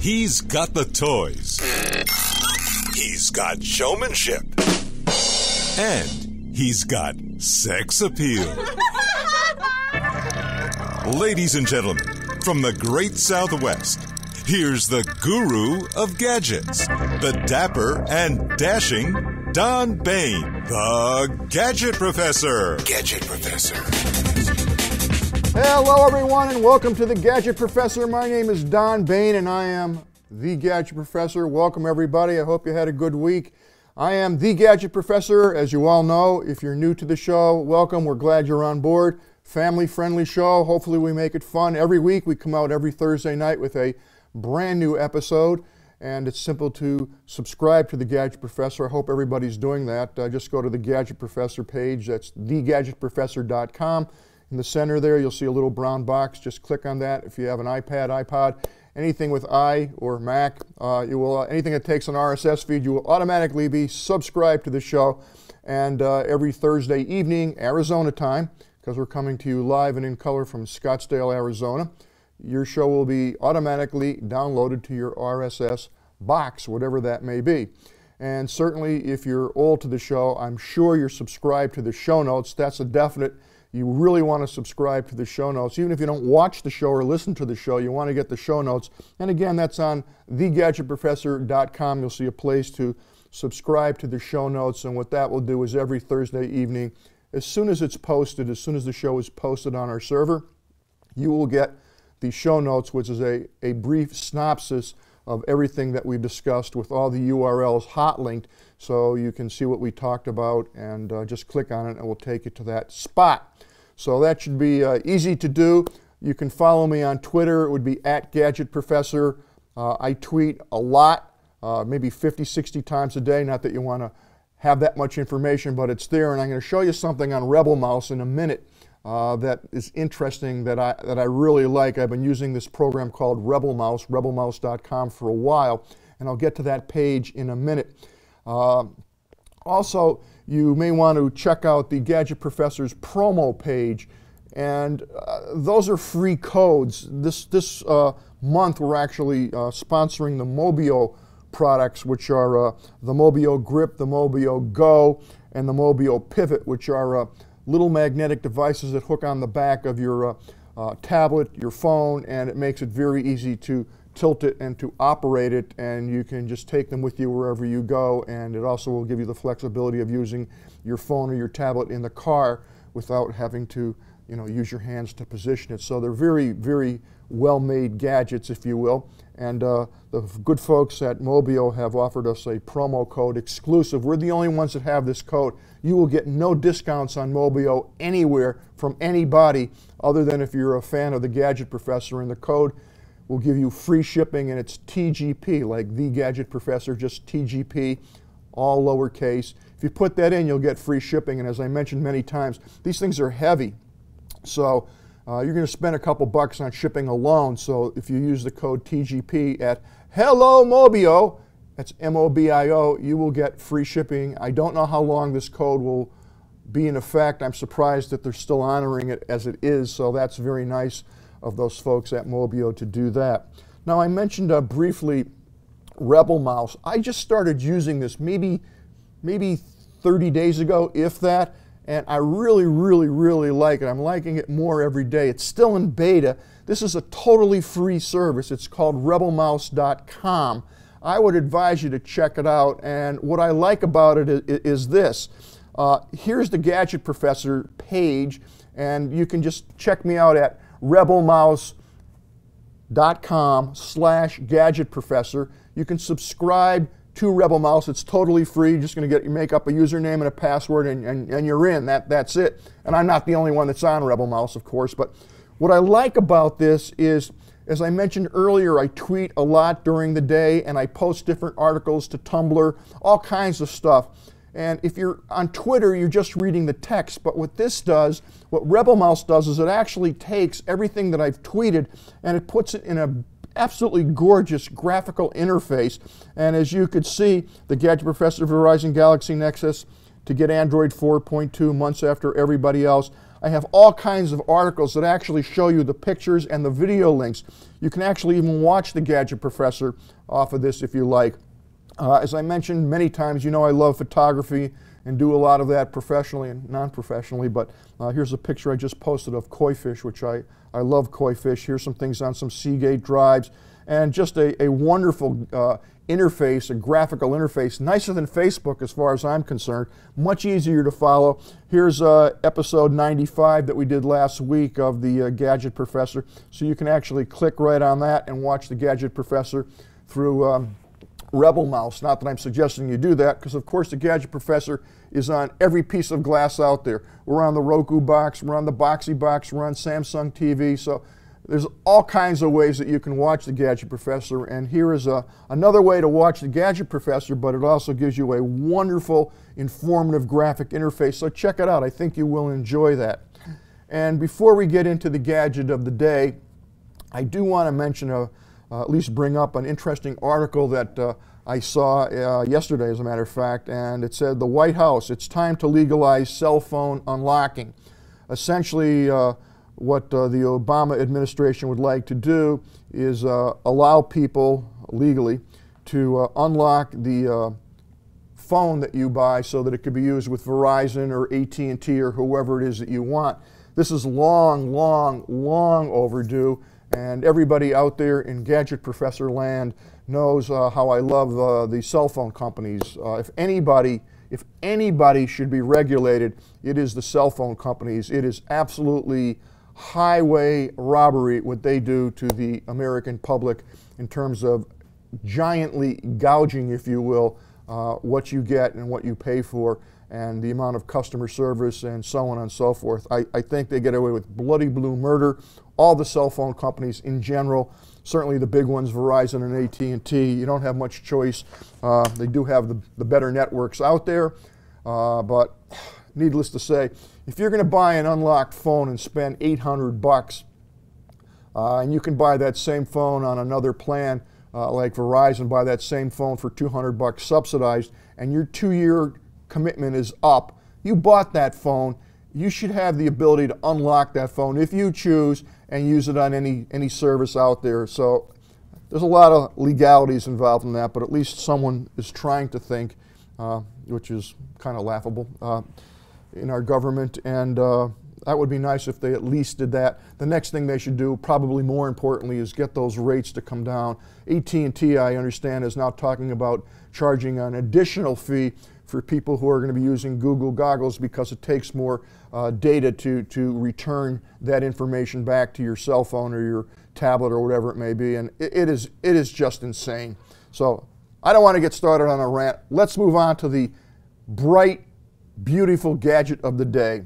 He's got the toys. He's got showmanship. And he's got sex appeal. Ladies and gentlemen, from the great Southwest, here's the guru of gadgets, the dapper and dashing Don Baine, the Gadget Professor. Gadget Professor. Hello, everyone, and welcome to the Gadget Professor. My name is Don Baine, and I am the Gadget Professor. Welcome, everybody. I hope you had a good week. I am the Gadget Professor, as you all know. If you're new to the show, welcome. We're glad you're on board. Family-friendly show. Hopefully we make it fun. Every week we come out every Thursday night with a brand new episode, and it's simple to subscribe to the Gadget Professor. I hope everybody's doing that. Just go to the Gadget Professor page. That's thegadgetprofessor.com. In the center there, you'll see a little brown box. Just click on that. If you have an iPad, iPod, anything with i or Mac, anything that takes an RSS feed, you will automatically be subscribed to the show. And every Thursday evening, Arizona time, because we're coming to you live and in color from Scottsdale, Arizona, your show will be automatically downloaded to your RSS box, whatever that may be. And certainly, if you're old to the show, I'm sure you're subscribed to the show notes. That's a definite. You really want to subscribe to the show notes. Even if you don't watch the show or listen to the show, you want to get the show notes. And again, that's on thegadgetprofessor.com. You'll see a place to subscribe to the show notes. And what that will do is every Thursday evening, as soon as it's posted, as soon as the show is posted on our server, you will get the show notes, which is a brief synopsis of everything that we discussed with all the URLs hot linked, so you can see what we talked about and just click on it and we'll take you to that spot. So that should be easy to do. You can follow me on Twitter. It would be @GadgetProfessor. I tweet a lot, maybe 50, 60 times a day. Not that you want to have that much information, but it's there. And I'm going to show you something on Rebel Mouse in a minute that is interesting, that I really like. I've been using this program called Rebel Mouse, rebelmouse.com, for a while, and I'll get to that page in a minute. Also, you may want to check out the Gadget Professor's promo page, and those are free codes. This month we're actually sponsoring the Mobio products, which are the Mobio Grip, the Mobio Go, and the Mobio Pivot, which are little magnetic devices that hook on the back of your tablet, your phone, and it makes it very easy to tilt it and to operate it, and you can just take them with you wherever you go, and it also will give you the flexibility of using your phone or your tablet in the car without having to, use your hands to position it. So they're very, very well-made gadgets, if you will, and the good folks at Mobio have offered us a promo code exclusive. We're the only ones that have this code. You will get no discounts on Mobio anywhere from anybody other than if you're a fan of the Gadget Professor, and the code will give you free shipping, and it's TGP, like the Gadget Professor, just TGP, all lowercase. If you put that in, you'll get free shipping, and as I mentioned many times, these things are heavy. So you're going to spend a couple bucks on shipping alone. So if you use the code TGP at Hello Mobio, that's M-O-B-I-O, you will get free shipping. I don't know how long this code will be in effect. I'm surprised that they're still honoring it as it is, so that's very nice of those folks at Mobio to do that. Now, I mentioned briefly Rebel Mouse. I just started using this maybe 30 days ago, if that, and I really, really, really like it. I'm liking it more every day. It's still in beta. This is a totally free service. It's called rebelmouse.com. I would advise you to check it out, and what I like about it is this. Here's the Gadget Professor page, and you can just check me out at rebelmouse.com/gadgetprofessor. You can subscribe to Rebel Mouse. It's totally free. You're just going to make up a username and a password, and you're in. That's it. And I'm not the only one that's on Rebel Mouse, of course. But what I like about this is, as I mentioned earlier, I tweet a lot during the day, and I post different articles to Tumblr, all kinds of stuff. And if you're on Twitter, you're just reading the text. But what this does, what Rebel Mouse does, is it actually takes everything that I've tweeted and it puts it in a absolutely gorgeous graphical interface. And as you could see, the Gadget Professor Verizon Galaxy Nexus to get Android 4.2 months after everybody else. I have all kinds of articles that actually show you the pictures and the video links. You can actually even watch the Gadget Professor off of this if you like. As I mentioned many times, you know I love photography and do a lot of that professionally and non-professionally, but here's a picture I just posted of koi fish, which I love koi fish. Here's some things on some Seagate drives, and just a wonderful interface, a graphical interface, nicer than Facebook as far as I'm concerned, much easier to follow. Here's episode 95 that we did last week of the Gadget Professor, so you can actually click right on that and watch the Gadget Professor through Rebel Mouse. Not that I'm suggesting you do that, because of course the Gadget Professor is on every piece of glass out there. We're on the Roku box, we're on the Boxy box, we're on Samsung TV, so there's all kinds of ways that you can watch the Gadget Professor, and here is another way to watch the Gadget Professor, but it also gives you a wonderful, informative graphic interface, so check it out. I think you will enjoy that. And before we get into the gadget of the day, I do want to mention, at least bring up an interesting article that I saw yesterday, as a matter of fact, and it said, the White House, it's time to legalize cell phone unlocking. Essentially, what the Obama administration would like to do is allow people legally to unlock the phone that you buy so that it could be used with Verizon or AT&T or whoever it is that you want. This is long, long, long overdue, and everybody out there in Gadget Professor land knows how I love the cell phone companies. If anybody should be regulated, it is the cell phone companies. It is absolutely highway robbery what they do to the American public in terms of giantly gouging, if you will, what you get and what you pay for, and the amount of customer service and so on and so forth. I think they get away with bloody blue murder. All the cell phone companies in general, certainly the big ones, Verizon and AT&T, you don't have much choice. They do have the better networks out there, but needless to say, if you're going to buy an unlocked phone and spend $800, and you can buy that same phone on another plan, like Verizon, buy that same phone for $200 subsidized, and your 2-year commitment is up, you bought that phone, you should have the ability to unlock that phone if you choose and use it on any service out there. So there's a lot of legalities involved in that, but at least someone is trying to think, which is kind of laughable in our government, and that would be nice if they at least did that. The next thing they should do, probably more importantly, is get those rates to come down. AT&T, I understand, is now talking about charging an additional fee for people who are going to be using Google goggles because it takes more data to return that information back to your cell phone or your tablet or whatever it may be, and it is just insane. So I don't want to get started on a rant. Let's move on to the bright, beautiful gadget of the day.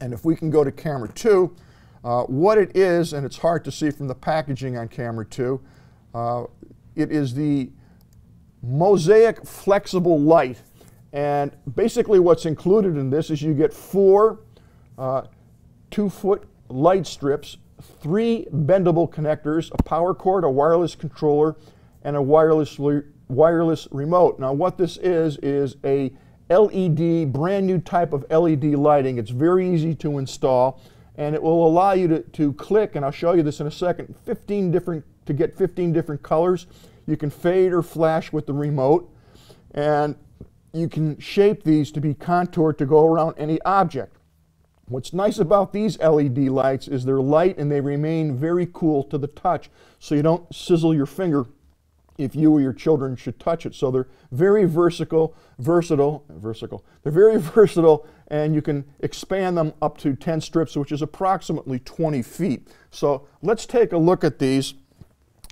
And if we can go to camera 2, what it is, and it's hard to see from the packaging on camera 2, it is the Mosaic flexible light. And basically what's included in this is you get 4 2-foot light strips, 3 bendable connectors, a power cord, a wireless controller, and a wireless remote. Now what this is a LED, brand new type of LED lighting. It's very easy to install, and it will allow you to click, and I'll show you this in a second, to get 15 different colors. You can fade or flash with the remote, and you can shape these to be contoured to go around any object. What's nice about these LED lights is they're light and they remain very cool to the touch, so you don't sizzle your finger if you or your children should touch it. So they're very versatile. They're very versatile, and you can expand them up to 10 strips, which is approximately 20 feet. So let's take a look at these,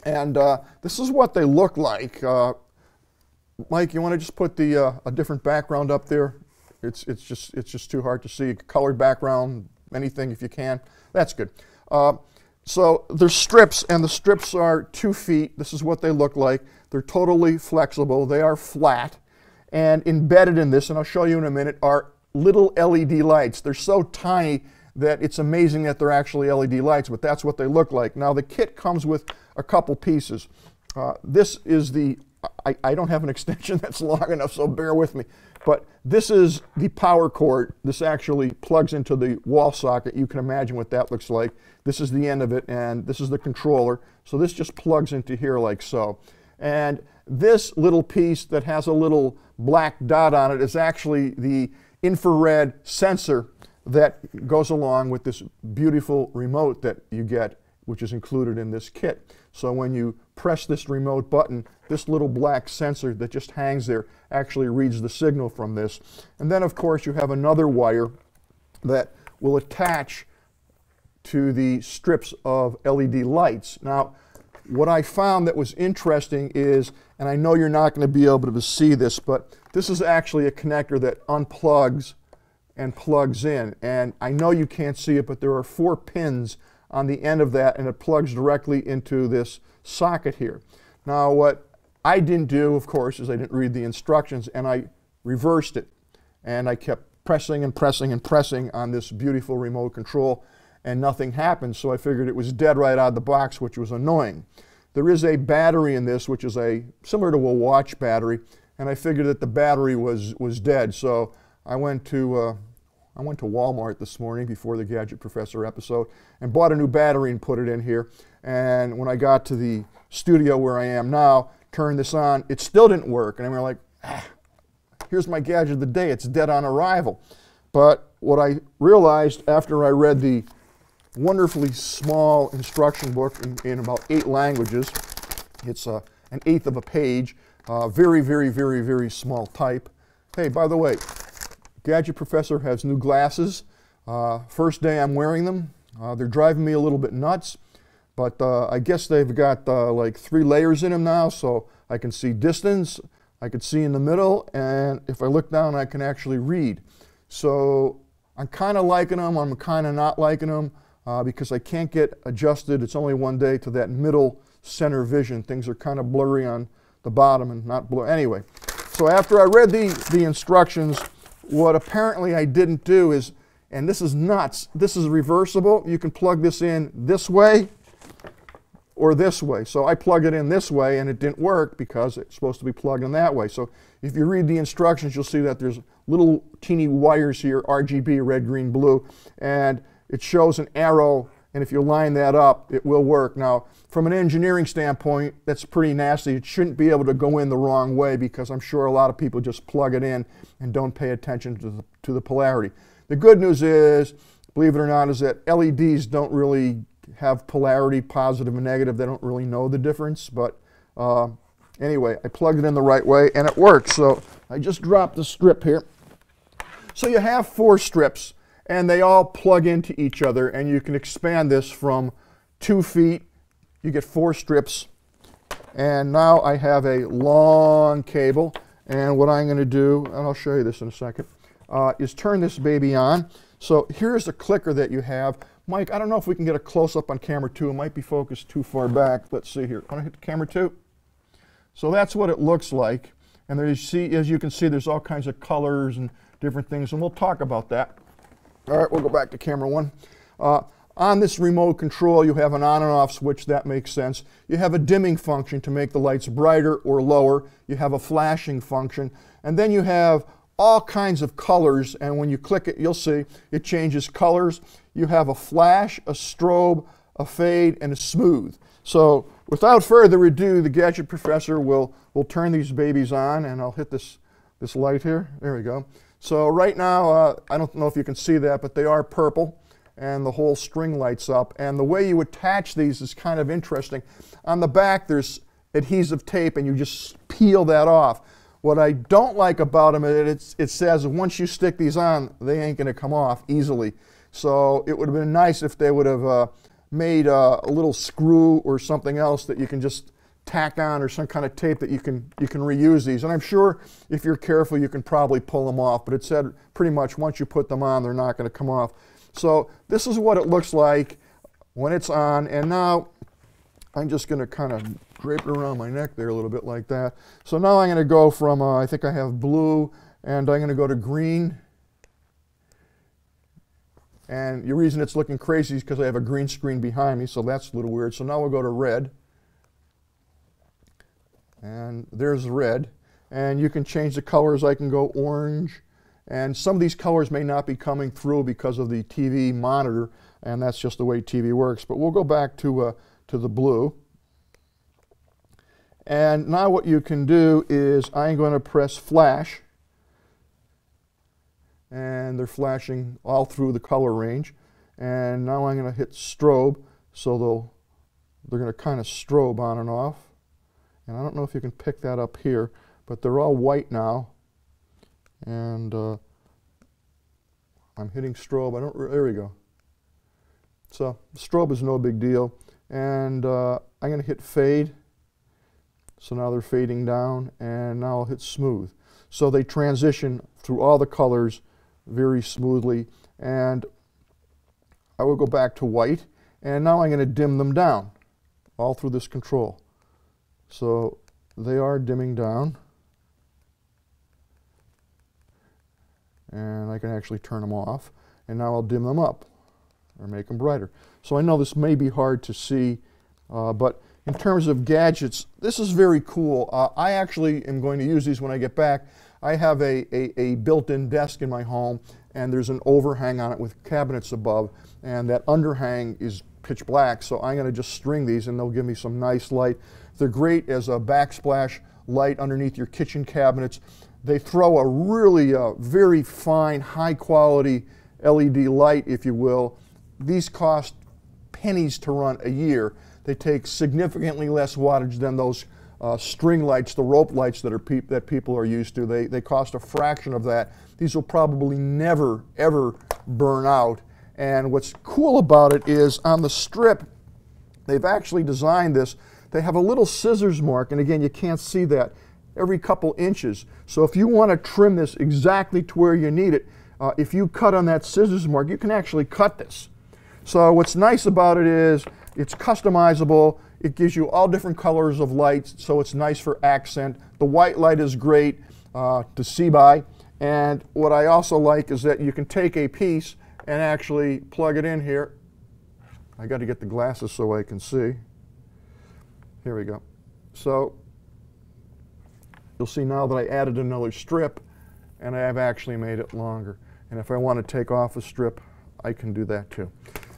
and this is what they look like. Mike, you want to just put a different background up there? It's just too hard to see. Colored background, anything if you can. That's good. So there's strips, and the strips are 2 feet. This is what they look like. They're totally flexible. They are flat. And embedded in this, and I'll show you in a minute, are little LED lights. They're so tiny that it's amazing that they're actually LED lights, but that's what they look like. Now the kit comes with a couple pieces. This is the I don't have an extension that's long enough, so bear with me. But this is the power cord. This actually plugs into the wall socket. You can imagine what that looks like. This is the end of it, and this is the controller. So this just plugs into here like so. And this little piece that has a little black dot on it is actually the infrared sensor that goes along with this beautiful remote that you get, which is included in this kit. So when you press this remote button, this little black sensor that just hangs there actually reads the signal from this. And then of course you have another wire that will attach to the strips of LED lights. Now, what I found that was interesting is, and I know you're not going to be able to see this, but this is actually a connector that unplugs and plugs in. And I know you can't see it, but there are 4 pins on the end of that, and it plugs directly into this socket here. Now, what I didn't do, of course, is I didn't read the instructions, and I reversed it. And I kept pressing and pressing and pressing on this beautiful remote control, and nothing happened, so I figured it was dead right out of the box, which was annoying. There is a battery in this, which is similar to a watch battery, and I figured that the battery was dead, so I went to Walmart this morning before the Gadget Professor episode and bought a new battery and put it in here. And when I got to the studio where I am now, turned this on, it still didn't work. And I'm like, here's my gadget of the day, it's dead on arrival. But what I realized after I read the wonderfully small instruction book in about 8 languages, it's an 1/8 of a page, very, very, very, very small type. Hey, by the way, Gadget Professor has new glasses. First day I'm wearing them. They're driving me a little bit nuts, but I guess they've got like 3 layers in them now, so I can see distance, I can see in the middle, and if I look down I can actually read. So I'm kind of liking them, I'm kind of not liking them, because I can't get adjusted, it's only one day, to that middle center vision. Things are kind of blurry on the bottom and not blurry. Anyway, so after I read the instructions, what apparently I didn't do is, and this is nuts, this is reversible. You can plug this in this way or this way. So I plugged it in this way and it didn't work because it's supposed to be plugged in that way. So if you read the instructions, you'll see that there's little teeny wires here, RGB, red, green, blue, and it shows an arrow, and if you line that up, it will work. Now, from an engineering standpoint, that's pretty nasty. It shouldn't be able to go in the wrong way because I'm sure a lot of people just plug it in and don't pay attention to the polarity. The good news is, believe it or not, is that LEDs don't really have polarity, positive and negative. They don't really know the difference, but anyway, I plugged it in the right way and it works. So I just dropped the strip here. So you have 4 strips, and they all plug into each other, and you can expand this from 2 feet. You get 4 strips, and now I have a long cable, and what I'm going to do, and I'll show you this in a second, is turn this baby on. So here's the clicker that you have. Mike, I don't know if we can get a close-up on camera 2. It might be focused too far back. Let's see here. Want to hit the camera 2? So that's what it looks like, and there you see, as you can see, there's all kinds of colors and different things, and we'll talk about that. All right, we'll go back to camera 1. On this remote control, you have an on and off switch. That makes sense. You have a dimming function to make the lights brighter or lower. You have a flashing function. And then you have all kinds of colors, and when you click it, you'll see it changes colors. You have a flash, a strobe, a fade, and a smooth. So without further ado, the Gadget Professor will turn these babies on, and I'll hit this light here. There we go. So right now, I don't know if you can see that, but they are purple, and the whole string lights up. And the way you attach these is kind of interesting. On the back, there's adhesive tape, and you just peel that off. What I don't like about them is it says once you stick these on, they ain't going to come off easily. So it would have been nice if they would have made a little screw or something else that you can just tack on, or some kind of tape that you can reuse these. And I'm sure if you're careful, you can probably pull them off. But it said pretty much once you put them on, they're not going to come off. So this is what it looks like when it's on. And now I'm just going to kind of drape it around my neck there a little bit like that. So now I'm going to go from, I think I have blue, and I'm going to go to green. And the reason it's looking crazy is because I have a green screen behind me, so that's a little weird. So now we'll go to red. And there's red. And you can change the colors. I can go orange. And some of these colors may not be coming through because of the TV monitor, and that's just the way TV works. But we'll go back to the blue. And now what you can do is I'm going to press flash. And they're flashing all through the color range. And now I'm going to hit strobe, so they're going to kind of strobe on and off. And I don't know if you can pick that up here, but they're all white now. And I'm hitting strobe. There we go. So strobe is no big deal. And I'm going to hit fade. So now they're fading down, and now I'll hit smooth. So they transition through all the colors very smoothly. And I will go back to white, and now I'm going to dim them down all through this control. So they are dimming down. And I can actually turn them off. And now I'll dim them up or make them brighter. So I know this may be hard to see, but in terms of gadgets, this is very cool. I actually am going to use these when I get back. I have a built-in desk in my home, and there's an overhang on it with cabinets above, and that underhang is pitch black, so I'm going to just string these, and they'll give me some nice light. They're great as a backsplash light underneath your kitchen cabinets. They throw a really very fine, high-quality LED light, if you will. These cost pennies to run a year. They take significantly less wattage than those string lights, the rope lights that people are used to. They cost a fraction of that. These will probably never, ever burn out. And what's cool about it is on the strip, they've actually designed this. They have a little scissors mark, and again, you can't see that, every couple inches. So if you want to trim this exactly to where you need it, if you cut on that scissors mark, you can actually cut this. So what's nice about it is it's customizable. It gives you all different colors of lights, so it's nice for accent. The white light is great to see by. And what I also like is that you can take a piece and actually plug it in here. I got to get the glasses so I can see. Here we go. So you'll see now that I added another strip, and I have actually made it longer. And if I want to take off a strip, I can do that too.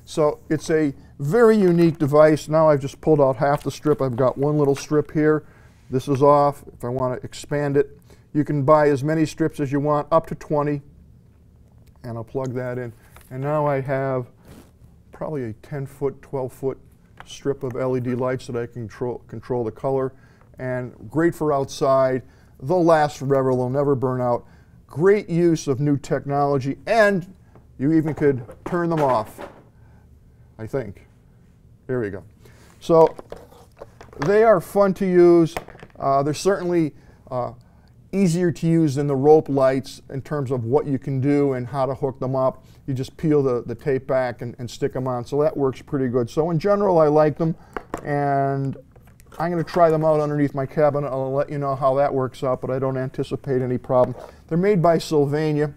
So it's a very unique device. Now I've just pulled out half the strip. I've got one little strip here. This is off. If I want to expand it, you can buy as many strips as you want, up to 20. And I'll plug that in. And now I have probably a 10-foot, 12-foot strip of LED lights that I can control the color. And great for outside. They'll last forever. They'll never burn out. Great use of new technology. And you even could turn them off, I think. There we go. So they are fun to use. They're certainly easier to use than the rope lights in terms of what you can do and how to hook them up. You just peel the tape back and stick them on. So that works pretty good. So in general, I like them. And I'm going to try them out underneath my cabinet. I'll let you know how that works out, but I don't anticipate any problem. They're made by Sylvania.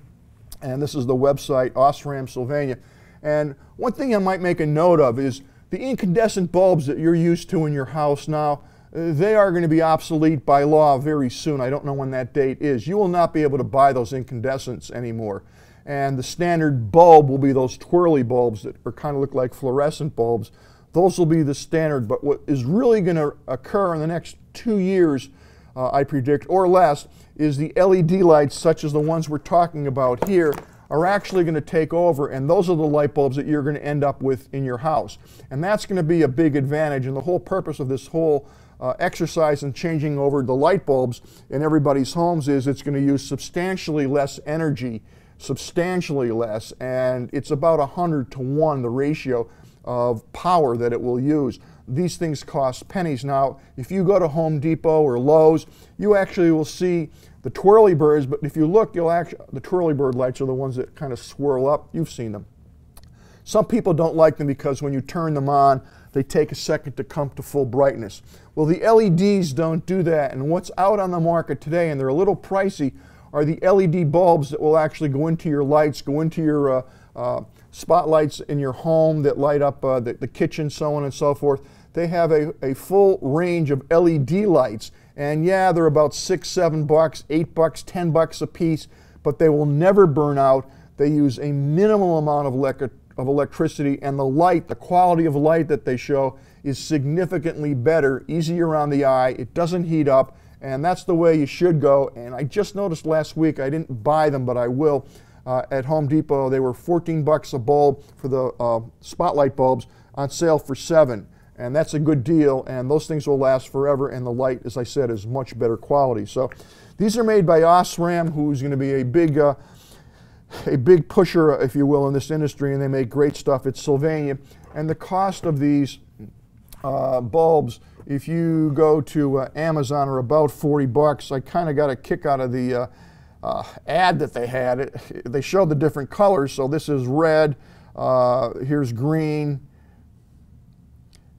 And this is the website, Osram Sylvania. And one thing I might make a note of is the incandescent bulbs that you're used to in your house now, they are going to be obsolete by law very soon. I don't know when that date is. You will not be able to buy those incandescents anymore. And the standard bulb will be those twirly bulbs that are kind of look like fluorescent bulbs. Those will be the standard. But what is really going to occur in the next 2 years, I predict, or less, is the LED lights, such as the ones we're talking about here, are actually going to take over, and those are the light bulbs that you're going to end up with in your house. And that's going to be a big advantage, and the whole purpose of this whole exercise in changing over the light bulbs in everybody's homes is it's going to use substantially less energy, substantially less, and it's about 100 to 1, the ratio of power that it will use. These things cost pennies. Now, if you go to Home Depot or Lowe's, you actually will see the twirly birds, but if you look, the twirly bird lights are the ones that kind of swirl up. You've seen them. Some people don't like them because when you turn them on, they take a second to come to full brightness. Well, the LEDs don't do that, and what's out on the market today, and they're a little pricey, are the LED bulbs that will actually go into your lights, go into your spotlights in your home that light up the kitchen, so on and so forth. They have a full range of LED lights, and yeah, they're about $6, $7, $8, $10 a piece, but they will never burn out. They use a minimal amount of electricity, and the quality of light that they show is significantly better, easier on the eye, it doesn't heat up, and that's the way you should go. And I just noticed last week, I didn't buy them, but I will, at Home Depot, they were $14 a bulb for the spotlight bulbs, on sale for $7. And that's a good deal, and those things will last forever, and the light, as I said, is much better quality. So these are made by Osram, who's going to be a big pusher, if you will, in this industry, and they make great stuff. It's Sylvania, and the cost of these bulbs, if you go to Amazon, are about $40. I kind of got a kick out of the ad that they had. They showed the different colors, so this is red, here's green,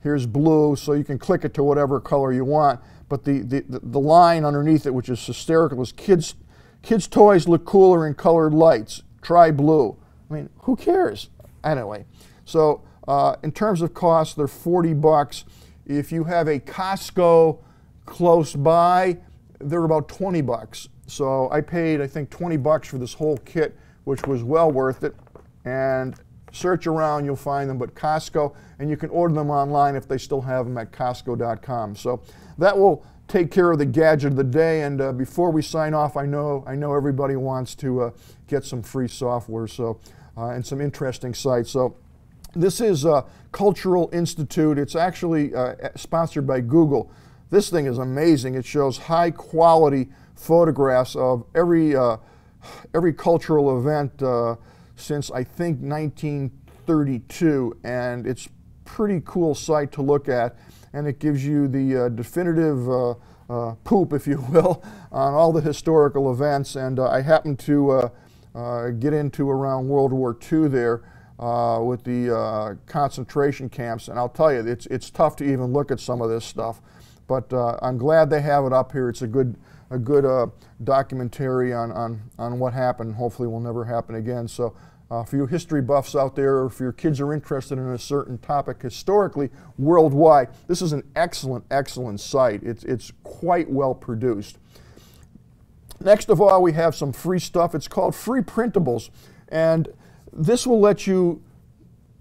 here's blue, so you can click it to whatever color you want. But the line underneath it, which is hysterical, is kids toys look cooler in colored lights. Try blue. I mean, who cares? Anyway, so in terms of cost, they're $40. If you have a Costco close by, they're about $20. So I paid, I think, $20 for this whole kit, which was well worth it. And search around, you'll find them, but Costco, and you can order them online if they still have them at Costco.com. So that will take care of the gadget of the day. And before we sign off, I know everybody wants to get some free software, so and some interesting sites. So this is Cultural Institute. It's actually sponsored by Google. This thing is amazing. It shows high quality photographs of every cultural event since I think 1932, and it's pretty cool site to look at, and it gives you the definitive poop, if you will, on all the historical events. And I happened to get into around World War II there with the concentration camps, and I'll tell you, it's tough to even look at some of this stuff, but I'm glad they have it up here. It's a good documentary on what happened. Hopefully will never happen again. So for you history buffs out there, or if your kids are interested in a certain topic historically worldwide, this is an excellent site. It's quite well produced. Next of all, we have some free stuff. It's called Free Printables, and this will let you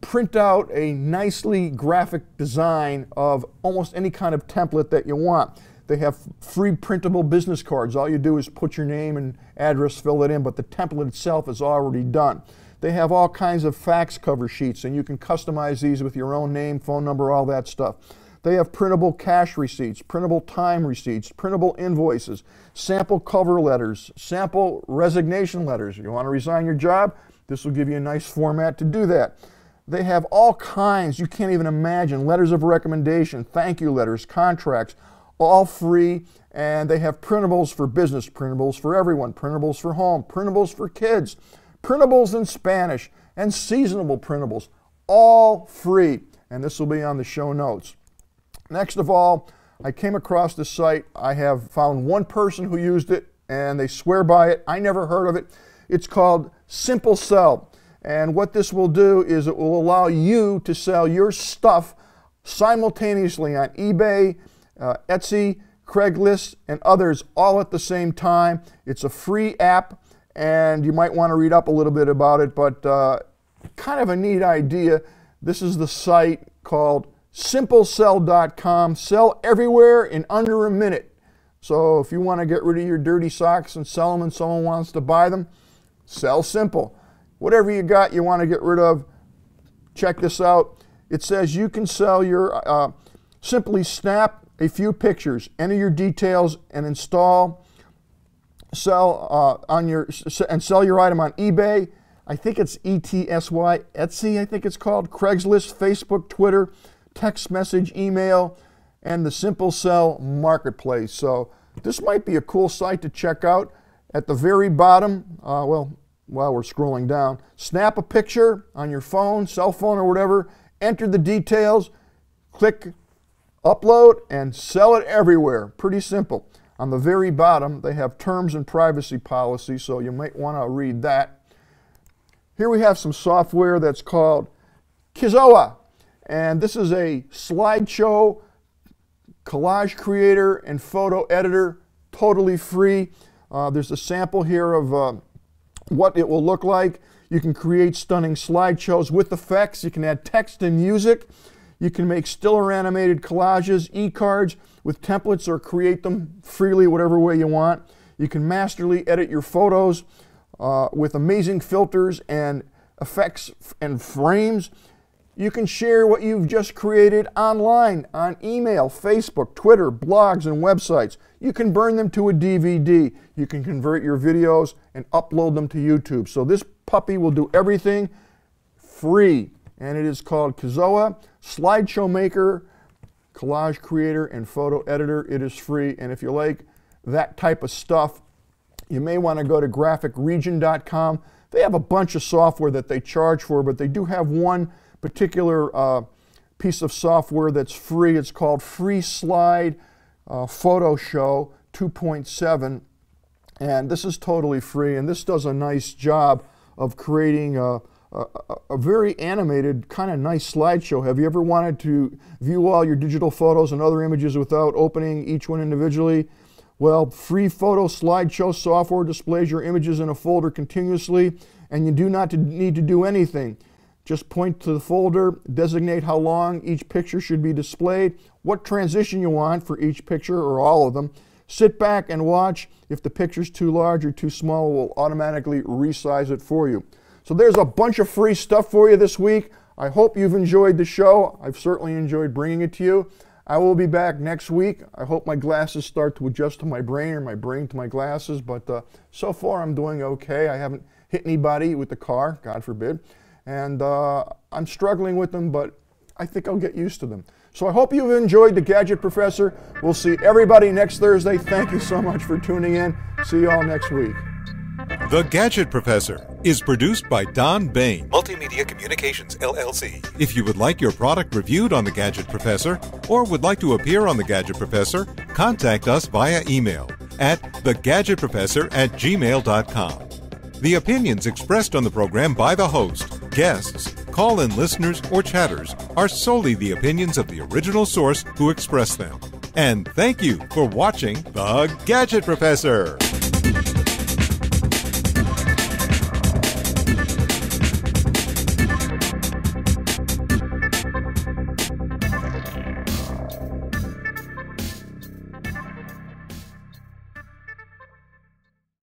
print out a nicely graphic design of almost any kind of template that you want. They have free printable business cards. All you do is put your name and address, fill it in, but the template itself is already done. They have all kinds of fax cover sheets, and you can customize these with your own name, phone number, all that stuff. They have printable cash receipts, printable time receipts, printable invoices, sample cover letters, sample resignation letters. You want to resign your job? This will give you a nice format to do that. They have all kinds, you can't even imagine, letters of recommendation, thank you letters, contracts, all free. And they have printables for business, printables for everyone, printables for home, printables for kids, printables in Spanish, and seasonable printables, all free. And this will be on the show notes. Next of all, I came across this site. I have found one person who used it, and they swear by it. I never heard of it. It's called Simple Sell. And what this will do is it will allow you to sell your stuff simultaneously on eBay, Etsy, Craigslist, and others all at the same time. It's a free app, and you might want to read up a little bit about it, but kind of a neat idea. This is the site called simplesell.com. Sell everywhere in under a minute. So if you want to get rid of your dirty socks and sell them and someone wants to buy them, sell simple. Whatever you got you want to get rid of, check this out. It says you can sell your, simply snap a few pictures, enter your details, and install, sell sell your item on eBay. I think it's ETSY, Etsy, I think it's called, Craigslist, Facebook, Twitter, text message, email, and the Simple Sell Marketplace. So this might be a cool site to check out. At the very bottom, well, while we're scrolling down, snap a picture on your phone, cell phone, or whatever, enter the details, click upload, and sell it everywhere. Pretty simple. On the very bottom, they have terms and privacy policy, so you might want to read that. Here we have some software that's called Kizoa, and this is a slideshow collage creator and photo editor, totally free. There's a sample here of what it will look like. You can create stunning slideshows with effects. You can add text and music. You can make still or animated collages, e-cards with templates, or create them freely whatever way you want. You can masterly edit your photos with amazing filters and effects and frames. You can share what you've just created online on email, Facebook, Twitter, blogs, and websites. You can burn them to a DVD. You can convert your videos and upload them to YouTube. So this puppy will do everything free. And it is called Kizoa, Slideshow Maker, Collage Creator, and Photo Editor. It is free. And if you like that type of stuff, you may want to go to graphicregion.com. They have a bunch of software that they charge for, but they do have one particular piece of software that's free. It's called Free Slide Photo Show 2.7, and this is totally free, and this does a nice job of creating a very animated, kind of nice slideshow. Have you ever wanted to view all your digital photos and other images without opening each one individually? Well, free photo slideshow software displays your images in a folder continuously, and you do not need to do anything. Just point to the folder, designate how long each picture should be displayed, what transition you want for each picture or all of them. Sit back and watch. If the picture's too large or too small, it will automatically resize it for you. So there's a bunch of free stuff for you this week. I hope you've enjoyed the show. I've certainly enjoyed bringing it to you. I will be back next week. I hope my glasses start to adjust to my brain, or my brain to my glasses, but so far I'm doing okay. I haven't hit anybody with the car, God forbid. And I'm struggling with them, but I think I'll get used to them. So I hope you've enjoyed the Gadget Professor. We'll see everybody next Thursday. Thank you so much for tuning in. See you all next week. The Gadget Professor is produced by Don Baine, Multimedia Communications, LLC. If you would like your product reviewed on The Gadget Professor, or would like to appear on The Gadget Professor, contact us via email at thegadgetprofessor@gmail.com. The opinions expressed on the program by the host, guests, call-in listeners, or chatters are solely the opinions of the original source who expressed them. And thank you for watching The Gadget Professor.